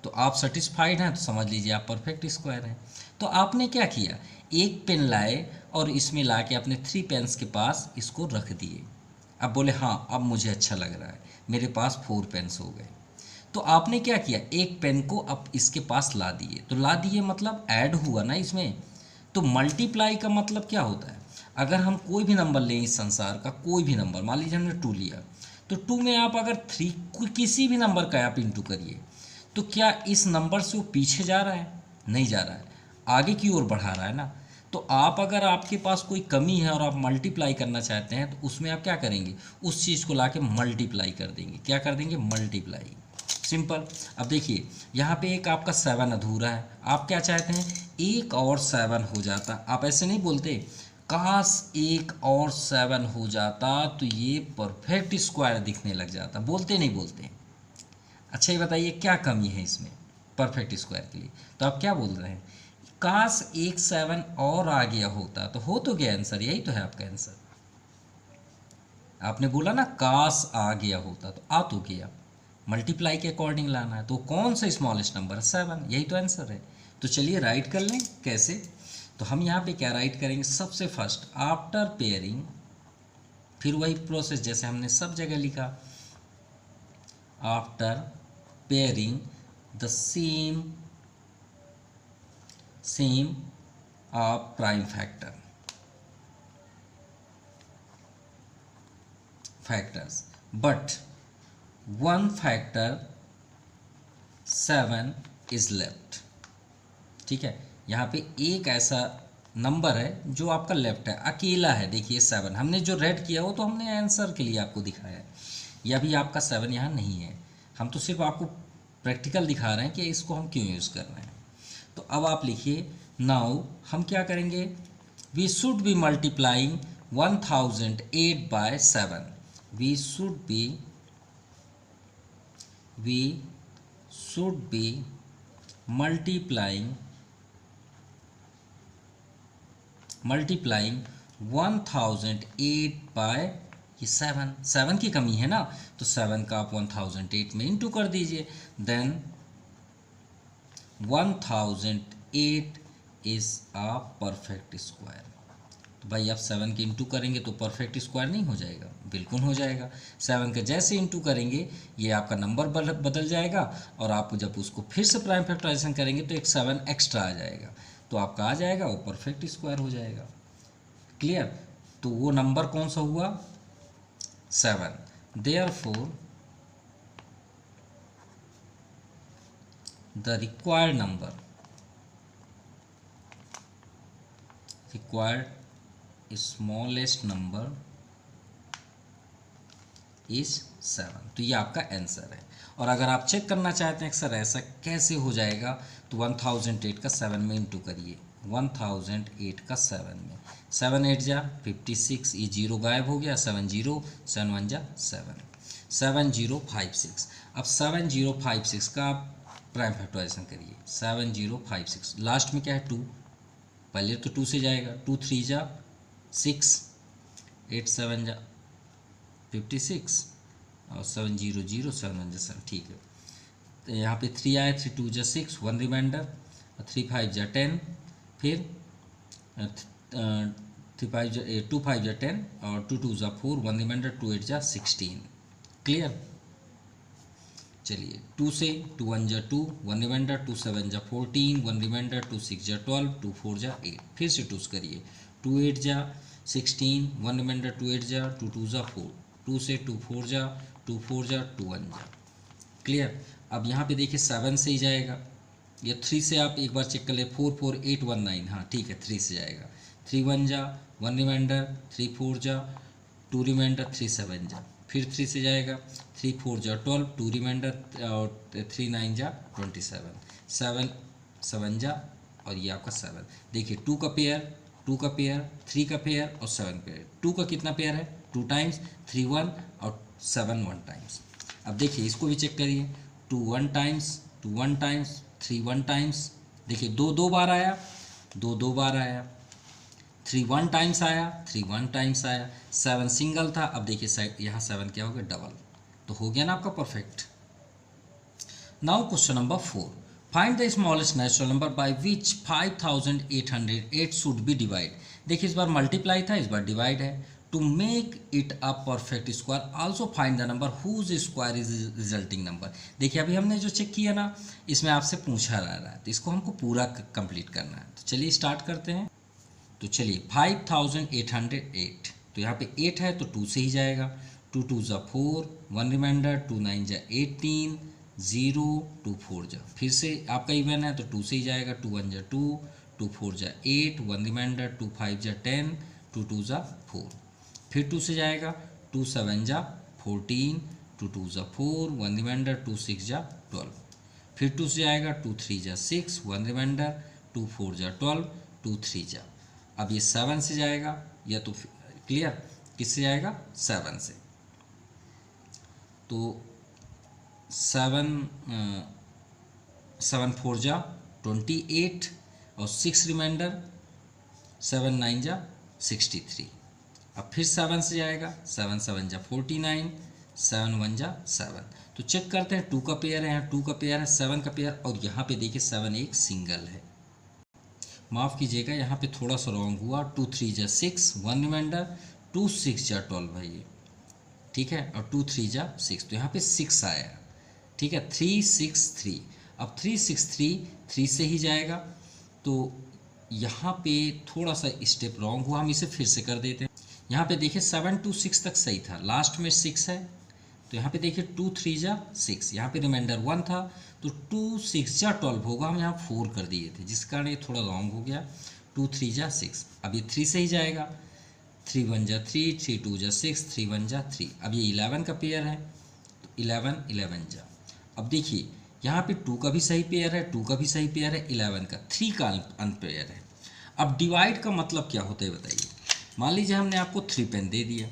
तो आप सेटिस्फाइड हैं तो समझ लीजिए आप परफेक्ट स्क्वायर हैं। तो आपने क्या किया, एक पेन लाए और इसमें ला के अपने 3 पेन्स के पास इसको रख दिए। अब बोले हाँ अब मुझे अच्छा लग रहा है, मेरे पास 4 पेन्स हो गए। तो आपने क्या किया, एक पेन को अब इसके पास ला दिए। तो ला दिए मतलब ऐड हुआ ना इसमें। तो मल्टीप्लाई का मतलब क्या होता है, अगर हम कोई भी नंबर लें इस संसार का, कोई भी नंबर, मान लीजिए हमने 2 लिया, तो 2 में आप अगर 3 किसी भी नंबर का आप इंटू करिए, तो क्या इस नंबर से वो पीछे जा रहा है? नहीं जा रहा है, आगे की ओर बढ़ा रहा है ना। तो आप अगर आपके पास कोई कमी है और आप मल्टीप्लाई करना चाहते हैं, तो उसमें आप क्या करेंगे, उस चीज़ को ला के मल्टीप्लाई कर देंगे। क्या कर देंगे? मल्टीप्लाई। सिंपल। अब देखिए यहाँ पे एक आपका 7 अधूरा है, आप क्या चाहते हैं, एक और 7 हो जाता। आप ऐसे नहीं बोलते काश एक और 7 हो जाता तो ये परफेक्ट स्क्वायर दिखने लग जाता, बोलते नहीं बोलते? अच्छा ये बताइए क्या कमी है इसमें परफेक्ट स्क्वायर के लिए? तो आप क्या बोल रहे हैं, काश एक 7 और आ गया होता। तो हो तो गया आंसर, यही तो है आपका आंसर। आपने बोला ना काश आ गया होता, तो आ तो गया। मल्टीप्लाई के अकॉर्डिंग लाना है, तो कौन सा स्मॉलेस्ट नंबर है? 7, यही तो आंसर है। तो चलिए राइट कर लें। कैसे? तो हम यहाँ पे क्या राइट करेंगे, सबसे फर्स्ट आफ्टर पेयरिंग, फिर वही प्रोसेस जैसे हमने सब जगह लिखा, after pairing the same prime factors, but one factor 7 is left। ठीक है, यहाँ पे एक ऐसा नंबर है जो आपका लेफ्ट है, अकेला है। देखिए 7, हमने जो रेड किया वो तो हमने आंसर के लिए आपको दिखाया है, या भी आपका 7 यहाँ नहीं है, हम तो सिर्फ आपको प्रैक्टिकल दिखा रहे हैं कि इसको हम क्यों यूज़ कर रहे हैं। तो अब आप लिखिए, नाउ हम क्या करेंगे, we should be multiplying 1008 by 7। we should be multiplying 1008 by ये 7 की कमी है ना, तो 7 का आप 1008 में इंटू कर दीजिए, then 1008 is a perfect square. तो भाई आप 7 के इंटू करेंगे तो परफेक्ट स्क्वायर नहीं हो जाएगा? बिल्कुल हो जाएगा। 7 के जैसे इंटू करेंगे ये आपका नंबर बदल जाएगा, और आप जब उसको फिर से प्राइम फैक्टराइजेशन करेंगे तो एक 7 एक्स्ट्रा आ जाएगा, तो आपका आ जाएगा वो परफेक्ट स्क्वायर हो जाएगा। क्लियर? तो वो नंबर कौन सा हुआ? 7। Therefore the required number smallest number is 7। तो ये आपका आंसर है। और अगर आप चेक करना चाहते हैं सर ऐसा कैसे हो जाएगा, तो 1008 का 7 में इंटू करिए, 1008 का 7 में, 7 8 जा 56, ये 0 गायब हो गया, 7 0, 7 1 जा 7, 7056। अब 7056 का आप प्राइम फैक्टराइजेशन करिए, 7056, लास्ट में क्या है 2, पहले तो 2 से जाएगा, 2 3 जा 6, 8 7 जा 56, और 7 0 0 7 1 जा 7। ठीक है, तो यहाँ पे 3 आए, 3 2 जा 6, 1 रिमाइंडर, 3 5 जा 10, फिर 3 5 जा 2 5 जा 10, और 2 2 जा 4, 1 रिमाइंडर, 2 8 जा 16। क्लियर। चलिए 2 से 2 1 जा 2, 1 रिमाइंडर, 2 7 जा 14, 1 रिमाइंडर, 2 6 जा 12, 2 4 जा 8। फिर से 2 करिए, 2 8 जा 16, 1 रिमाइंडर, 2 8 जा 2 2 जा 4, 2 से 2 4 जा 2 4 जा 2 1 जा। क्लियर। अब यहाँ पे देखिए 7 से ही जाएगा, या 3 से आप एक बार चेक कर ले, 4 4 8 1 9, हाँ ठीक है 3 से जाएगा। 3 1 जा 1 रिमाइंडर, 3 4 जा 2 रिमाइंडर, 3 7 जा। फिर 3 से जाएगा, 3 4 जा 12, 2 रिमाइंडर और 3 9 जा 27, 7 7 जा और ये आपका 7। देखिए 2 का पेयर, 2 का पेयर, 3 का पेयर और 7 पेयर। 2 का कितना पेयर है, 2 टाइम्स, 3 1 और 7 1 टाइम्स। अब देखिए इसको भी चेक करिए, 2 1 टाइम्स, 2 1 टाइम्स, 3 1 टाइम्स। देखिए 2 2 बार आया, 2 2 बार आया, 3 1 टाइम्स आया, 3 1 टाइम्स आया, 7 सिंगल था। अब देखिए यहाँ 7 क्या हो गया, डबल। तो हो गया ना आपका perfect. Now question number 4, find the smallest natural number by which 5808 should be divide. देखिए इस बार मल्टीप्लाई था, इस बार डिवाइड है। To make it a perfect square also find the number whose square is resulting number. देखिए अभी हमने जो चेक किया ना, इसमें आपसे पूछा जा रहा है, तो इसको हमको पूरा कंप्लीट करना है। तो चलिए स्टार्ट करते हैं। तो चलिए 5808, तो यहाँ पे 8 है तो 2 से ही जाएगा। 2 2 जा 4, 1 रिमाइंडर, 2 9 जा 18, 0 2 4 जा। फिर से आपका इवन है तो 2 से ही जाएगा। 2 1 जा 2, 2 4 जा 8, 1 रिमाइंडर, 2 5 जा 10, 2 2 जा 4। फिर 2 से जाएगा, 2 7 जा 14, 2 2 जा 4, 1 रिमाइंडर, 2 6 जा 12। फिर 2 से जाएगा, 2 3 जा 6, 1 रिमाइंडर, 2 4 जा 12, 2 3 जा। अब ये 7 से जाएगा, या तो क्लियर किससे जाएगा, 7 से। तो 7 7 4 जा 28 और 6 रिमाइंडर, 7 9 जा 63। अब फिर 7 से जाएगा, 7 7 जा 49, 7 1 जा 7। तो चेक करते हैं, 2 का पेयर है, यहाँ 2 का पेयर है, 7 का पेयर, और यहाँ पे देखिए 7 एक सिंगल है। माफ़ कीजिएगा यहाँ पे थोड़ा सा रॉन्ग हुआ। 2 3 जा 6, 1 रिमाइंडर, 2 6 जा 12 है ये, ठीक है, और 2 3 जा 6, तो यहाँ पे 6 आया, ठीक है। 3 6 3, अब 3 6 3 3 से ही जाएगा। तो यहाँ पे थोड़ा सा स्टेप रॉन्ग हुआ, हम इसे फिर से कर देते हैं। यहाँ पे देखिए 7 2 6 तक सही था, लास्ट में 6 है, तो यहाँ पे देखिए 2 3 जा 6, यहाँ पे रिमाइंडर 1 था, तो 2 6 जा 12 होगा, हम यहाँ 4 कर दिए थे, जिस कारण ये थोड़ा रॉन्ग हो गया। 2 3 जा 6, अब ये 3 से ही जाएगा। 3 1 जा 3, 3 2 जा 6, 3 1 जा 3। अब ये 11 का पेयर है, तो 11 11 जा। अब देखिए यहाँ पे 2 का भी सही पेयर है, 2 का भी सही पेयर है, 11 का, 3 का अनपेयर है। अब डिवाइड का मतलब क्या होता है बताइए। मान लीजिए हमने आपको 3 पेन दे दिया,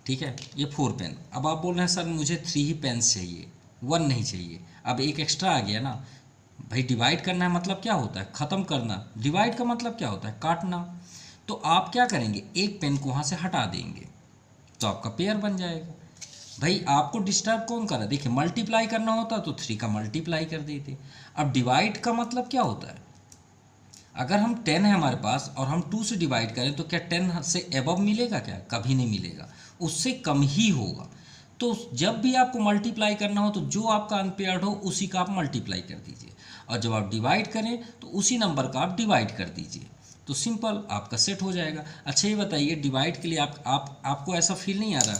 ठीक है, ये 4 पेन। अब आप बोल रहे हैं सर मुझे 3 ही पेन्स चाहिए, 1 नहीं चाहिए। अब एक एक्स्ट्रा आ गया ना भाई। डिवाइड करना है मतलब क्या होता है, ख़त्म करना। डिवाइड का मतलब क्या होता है, काटना। तो आप क्या करेंगे, एक पेन को वहाँ से हटा देंगे, तो आपका पेयर बन जाएगा। भाई आपको डिस्टर्ब कौन कर रहा है, देखिए मल्टीप्लाई करना होता तो 3 का मल्टीप्लाई कर देते। अब डिवाइड का मतलब क्या होता है, अगर हम 10 है हमारे पास और हम 2 से डिवाइड करें तो क्या 10 से एबव मिलेगा, क्या कभी नहीं मिलेगा, उससे कम ही होगा। तो जब भी आपको मल्टीप्लाई करना हो तो जो आपका अनपेयर्ड हो उसी का आप मल्टीप्लाई कर दीजिए, और जब आप डिवाइड करें तो उसी नंबर का आप डिवाइड कर दीजिए, तो सिंपल आपका सेट हो जाएगा। अच्छा ये बताइए, डिवाइड के लिए आपको ऐसा फील नहीं आ रहा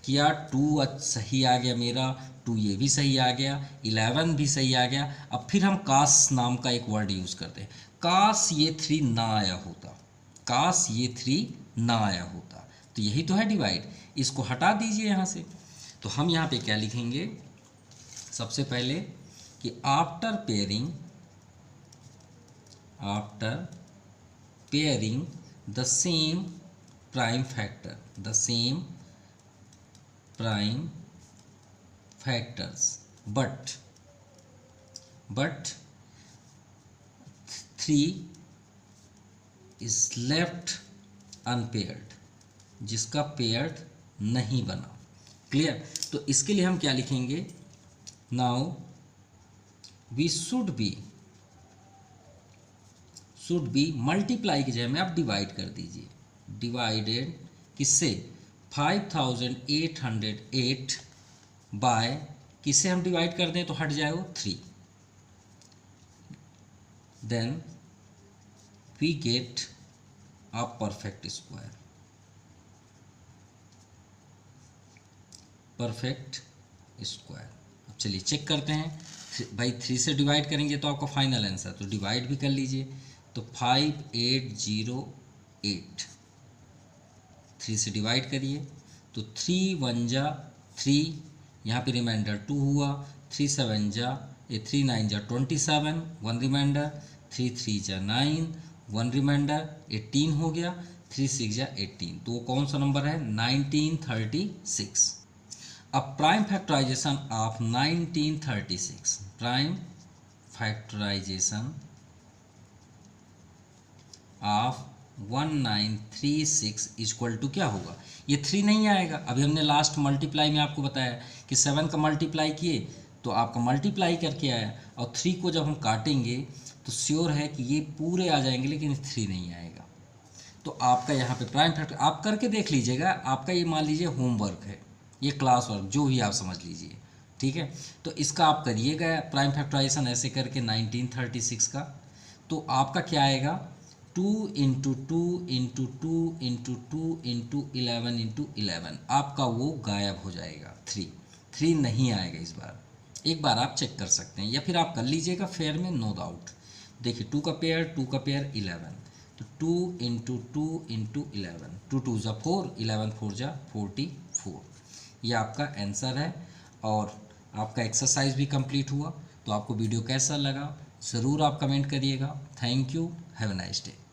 कि यार 2 सही आ गया मेरा, 2 ये भी सही आ गया, 11 भी सही आ गया। अब फिर हम काश नाम का एक वर्ड यूज़ करते हैं, काश ये 3 ना आया होता, काश ये 3 ना आया होता। तो यही तो है डिवाइड, इसको हटा दीजिए यहाँ से। तो हम यहाँ पे क्या लिखेंगे, सबसे पहले कि after pairing the same prime factor, the same prime factors but 3 is left unpaired, जिसका पेयर्ड नहीं बना। क्लियर। तो इसके लिए हम क्या लिखेंगे, now we should be multiply की जगह में आप डिवाइड कर दीजिए। डिवाइडेड किससे, 5808 बाय किससे हम डिवाइड कर दें तो हट जाए वो 3, then we get a perfect square. Perfect square. अब चलिए चेक करते हैं। भाई 3 से डिवाइड करेंगे तो आपका फाइनल आंसर, तो डिवाइड भी कर लीजिए। तो 5808, 3 से डिवाइड करिए तो 3 1 जा 3, यहाँ पे रिमाइंडर 2 हुआ, 3 7 जा 3 9 जा 27, 1 रिमाइंडर, 3 3 जा 9, 1 रिमाइंडर, 18 हो गया, 3 6 जा 18, तो वो कौन सा नंबर है 1936। अब prime factorization of 1936, prime factorization of 1936 equal to क्या होगा, ये 3 नहीं आएगा। अभी हमने लास्ट मल्टीप्लाई में आपको बताया कि 7 का मल्टीप्लाई किए तो आपका मल्टीप्लाई करके आया, और 3 को जब हम काटेंगे तो श्योर है कि ये पूरे आ जाएंगे, लेकिन 3 नहीं आएगा। तो आपका यहाँ पे प्राइम फैक्टर आप करके देख लीजिएगा, आपका ये मान लीजिए होमवर्क है, ये क्लास वर्क जो भी आप समझ लीजिए, ठीक है। तो इसका आप करिएगा प्राइम फैक्टराइजेशन ऐसे करके 1936 का, तो आपका क्या आएगा 2 into 2 into 2 into 2 into 11 into 11, आपका वो गायब हो जाएगा। 3 नहीं आएगा इस बार। एक बार आप चेक कर सकते हैं, या फिर आप कर लीजिएगा फेयर में, नो डाउट। देखिए 2 का पेयर 11, तो 2 इंटू 2 इंटू 11, 2 2 जा 4, 11 4 जा 44, ये आपका आंसर है। और आपका एक्सरसाइज भी कंप्लीट हुआ। तो आपको वीडियो कैसा लगा ज़रूर आप कमेंट करिएगा। Thank you, have a nice day.